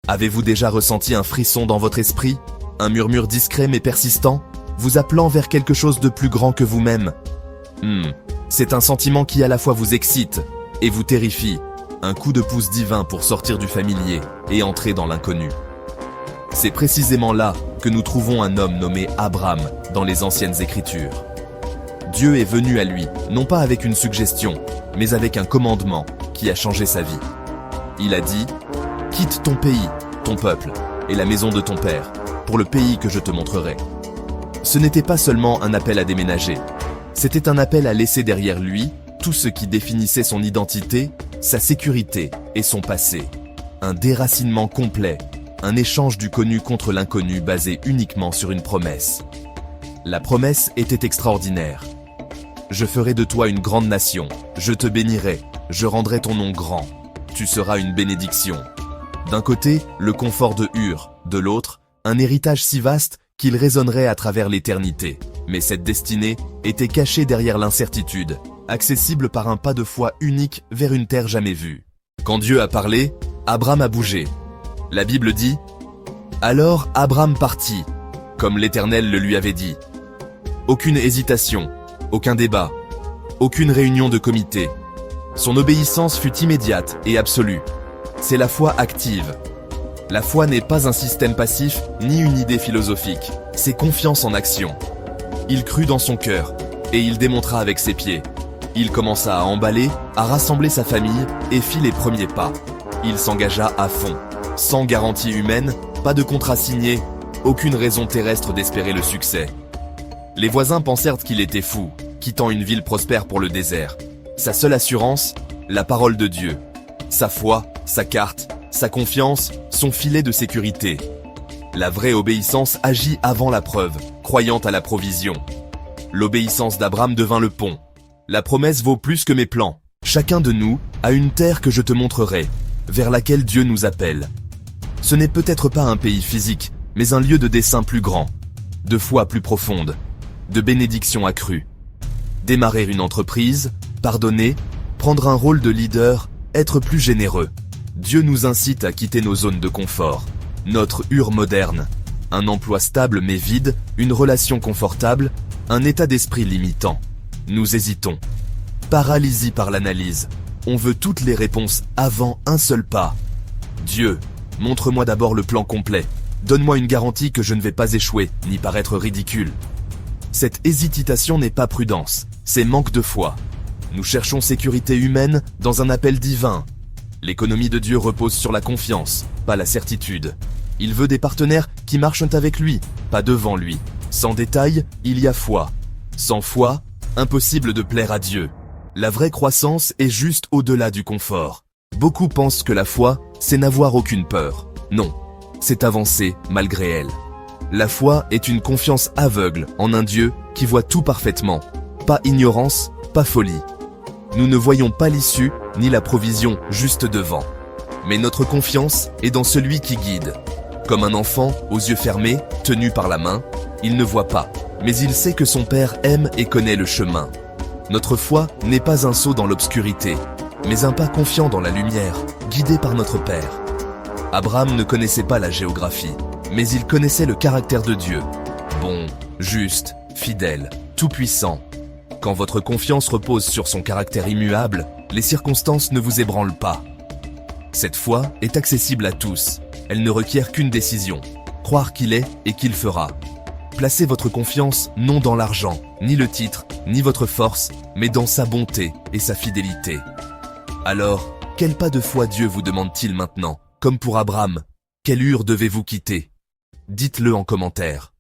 Avez-vous déjà ressenti un frisson dans votre esprit? Un murmure discret mais persistant, vous appelant vers quelque chose de plus grand que vous-même? C'est un sentiment qui à la fois vous excite et vous terrifie. Un coup de pouce divin pour sortir du familier et entrer dans l'inconnu. C'est précisément là que nous trouvons un homme nommé Abraham dans les anciennes Écritures. Dieu est venu à lui, non pas avec une suggestion, mais avec un commandement qui a changé sa vie. Il a dit « Quitte ton pays, ton peuple et la maison de ton père, pour le pays que je te montrerai. » Ce n'était pas seulement un appel à déménager, c'était un appel à laisser derrière lui tout ce qui définissait son identité, sa sécurité et son passé. Un déracinement complet, un échange du connu contre l'inconnu basé uniquement sur une promesse. La promesse était extraordinaire. Je ferai de toi une grande nation, je te bénirai, je rendrai ton nom grand, tu seras une bénédiction. D'un côté, le confort de Ur, de l'autre, un héritage si vaste qu'il résonnerait à travers l'éternité. Mais cette destinée était cachée derrière l'incertitude, accessible par un pas de foi unique vers une terre jamais vue. Quand Dieu a parlé, Abraham a bougé. La Bible dit « Alors Abraham partit, comme l'Éternel le lui avait dit. » Aucune hésitation, aucun débat, aucune réunion de comité. Son obéissance fut immédiate et absolue. C'est la foi active. La foi n'est pas un système passif ni une idée philosophique, c'est confiance en action. Il crut dans son cœur et il démontra avec ses pieds. Il commença à emballer, à rassembler sa famille et fit les premiers pas. Il s'engagea à fond, sans garantie humaine, pas de contrat signé, aucune raison terrestre d'espérer le succès. Les voisins pensèrent qu'il était fou, quittant une ville prospère pour le désert. Sa seule assurance, la parole de Dieu. Sa foi, sa carte, sa confiance, son filet de sécurité. La vraie obéissance agit avant la preuve, croyant à la provision. L'obéissance d'Abraham devint le pont. La promesse vaut plus que mes plans. Chacun de nous a une terre que je te montrerai, vers laquelle Dieu nous appelle. Ce n'est peut-être pas un pays physique, mais un lieu de dessein plus grand, de foi plus profonde, de bénédiction accrue. Démarrer une entreprise, pardonner, prendre un rôle de leader, être plus généreux. Dieu nous incite à quitter nos zones de confort, notre Ur moderne, un emploi stable mais vide, une relation confortable, un état d'esprit limitant. Nous hésitons. Paralysie par l'analyse. On veut toutes les réponses avant un seul pas. Dieu, montre-moi d'abord le plan complet. Donne-moi une garantie que je ne vais pas échouer, ni paraître ridicule. Cette hésitation n'est pas prudence, c'est manque de foi. Nous cherchons sécurité humaine dans un appel divin. L'économie de Dieu repose sur la confiance, pas la certitude. Il veut des partenaires qui marchent avec lui, pas devant lui. Sans détail, il y a foi. Sans foi, impossible de plaire à Dieu. La vraie croissance est juste au-delà du confort. Beaucoup pensent que la foi, c'est n'avoir aucune peur. Non, c'est avancer malgré elle. La foi est une confiance aveugle en un Dieu qui voit tout parfaitement. Pas ignorance, pas folie. Nous ne voyons pas l'issue ni la provision juste devant. Mais notre confiance est dans celui qui guide. Comme un enfant, aux yeux fermés, tenu par la main, il ne voit pas, mais il sait que son Père aime et connaît le chemin. Notre foi n'est pas un saut dans l'obscurité, mais un pas confiant dans la lumière, guidé par notre Père. Abraham ne connaissait pas la géographie, mais il connaissait le caractère de Dieu. Bon, juste, fidèle, tout-puissant. Quand votre confiance repose sur son caractère immuable, les circonstances ne vous ébranlent pas. Cette foi est accessible à tous. Elle ne requiert qu'une décision. Croire qu'il est et qu'il fera. Placez votre confiance non dans l'argent, ni le titre, ni votre force, mais dans sa bonté et sa fidélité. Alors, quel pas de foi Dieu vous demande-t-il maintenant? Comme pour Abraham, quelle Ur devez-vous quitter? Dites-le en commentaire.